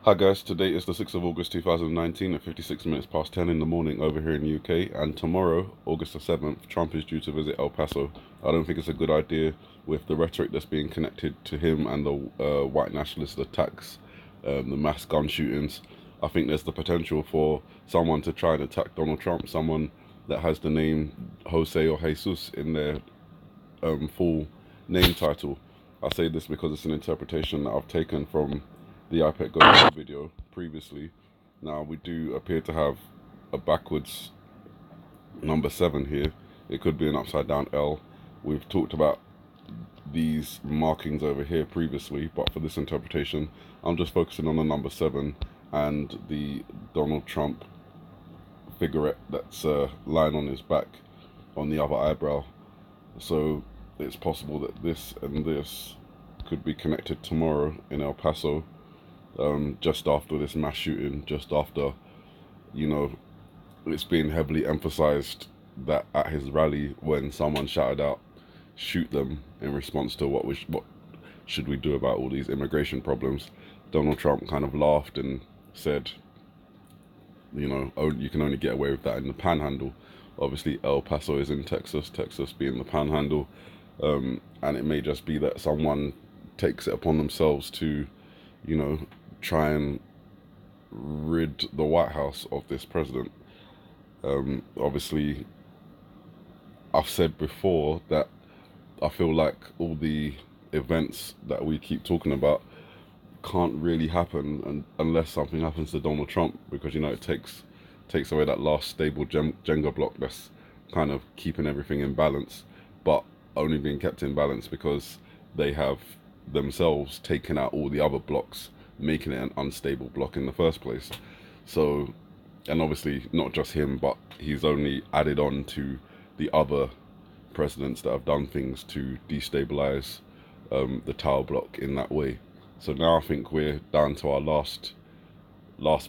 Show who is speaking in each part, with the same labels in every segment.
Speaker 1: Hi guys, today is the 6th of August 2019 at 56 minutes past 10 in the morning over here in the UK, and tomorrow, August the 7th, Trump is due to visit El Paso. I don't think it's a good idea with the rhetoric that's being connected to him and the white nationalist attacks, the mass gun shootings. I think there's the potential for someone to try and attack Donald Trump, someone that has the name Jose or Jesus in their full name title. I say this because it's an interpretation that I've taken from the iPad Go video previously. Now we do appear to have a backwards number 7 here. It could be an upside down L. We've talked about these markings over here previously, but for this interpretation I'm just focusing on the number 7 and the Donald Trump figurette that's lying on his back on the other eyebrow. So it's possible that this and this could be connected tomorrow in El Paso, just after this mass shooting, just after, you know, it's been heavily emphasized that at his rally when someone shouted out, shoot them, in response to what should we do about all these immigration problems, Donald Trump kind of laughed and said, you know, oh, you can only get away with that in the panhandle. Obviously El Paso is in Texas, Texas being the panhandle, and it may just be that someone takes it upon themselves to, you know, try and rid the White House of this president. Obviously, I've said before that I feel like all the events that we keep talking about can't really happen unless something happens to Donald Trump, because, you know, it takes away that last stable Jenga block that's kind of keeping everything in balance, but only being kept in balance because they have themselves taken out all the other blocks, making it an unstable block in the first place. So, and obviously not just him, but he's only added on to the other presidents that have done things to destabilize the Tower block in that way. So now I think we're down to our last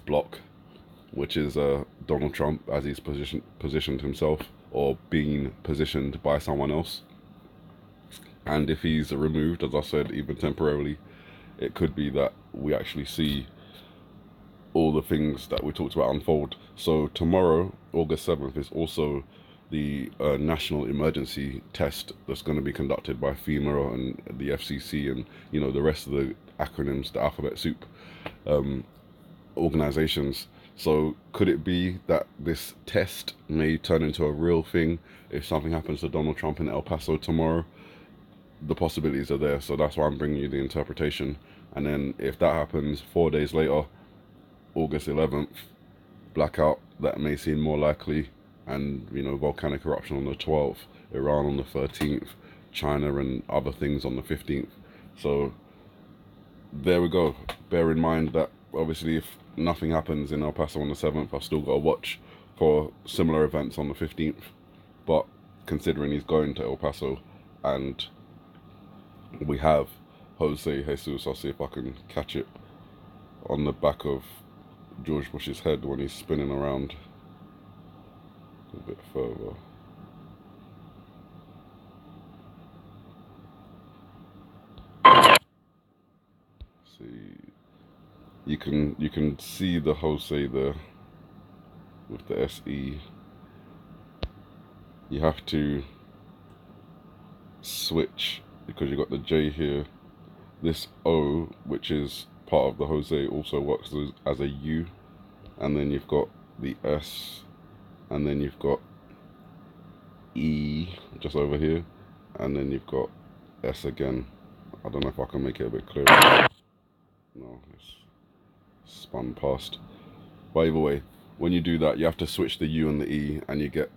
Speaker 1: block, which is Donald Trump as he's positioned himself, or being positioned by someone else. And if he's removed, as I said, even temporarily, it could be that we actually see all the things that we talked about unfold. So tomorrow, August 7th, is also the national emergency test that's going to be conducted by FEMA and the FCC and, you know, the rest of the acronyms, the alphabet soup organizations. So could it be that this test may turn into a real thing if something happens to Donald Trump in El Paso tomorrow? The possibilities are there, so that's why I'm bringing you the interpretation. And then if that happens 4 days later, August 11th, blackout, that may seem more likely, and, you know, volcanic eruption on the 12th, Iran on the 13th, China and other things on the 15th. So there we go. Bear in mind that obviously if nothing happens in El Paso on the 7th, I've still got to watch for similar events on the 15th. But considering he's going to El Paso and we have Jose Jesus, I'll see if I can catch it on the back of George Bush's head when he's spinning around a bit further. See, you can see the Jose there with the SE. You have to switch because you got the J here. This O, which is part of the Jose, also works as a U, and then you've got the S, and then you've got E just over here, and then you've got S again. I don't know if I can make it a bit clearer. No, it's spun past. But either way, when you do that, you have to switch the U and the E, and you get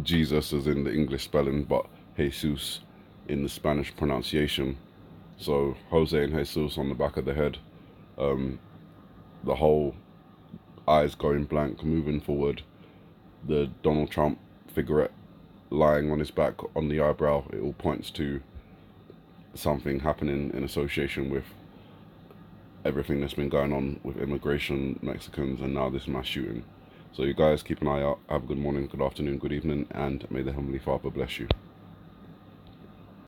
Speaker 1: Jesus as in the English spelling, but Jesus in the Spanish pronunciation. So Jose and Jesus on the back of the head, the whole eyes going blank, moving forward, the Donald Trump figurette lying on his back on the eyebrow. It all points to something happening in association with everything that's been going on with immigration, Mexicans, and now this mass shooting. So you guys keep an eye out. Have a good morning, good afternoon, good evening, and may the Heavenly Father bless you.